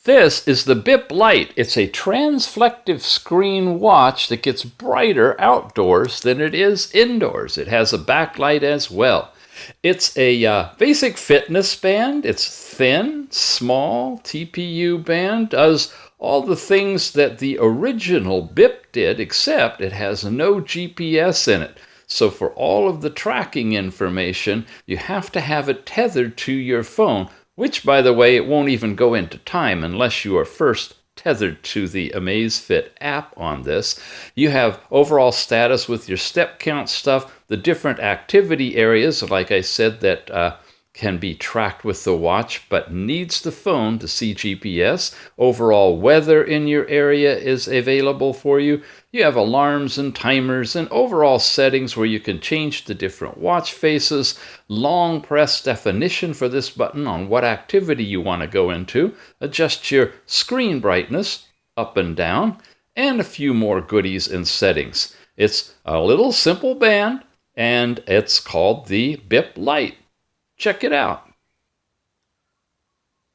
This is the Bip Lite. It's a transflective screen watch that gets brighter outdoors than it is indoors. It has a backlight as well. It's a basic fitness band. It's thin, small, TPU band, does all the things that the original Bip did, except it has no GPS in it. So for all of the tracking information, you have to have it tethered to your phone, which, by the way, it won't even go into time unless you are first tethered to the AMAZFIT app on this. You have overall status with your step count stuff, the different activity areas, like I said, that can be tracked with the watch, but needs the phone to see GPS. Overall weather in your area is available for you. You have alarms and timers and overall settings where you can change the different watch faces, long press definition for this button on what activity you want to go into, adjust your screen brightness up and down, and a few more goodies and settings. It's a little simple band, and it's called the Bip Lite. Check it out.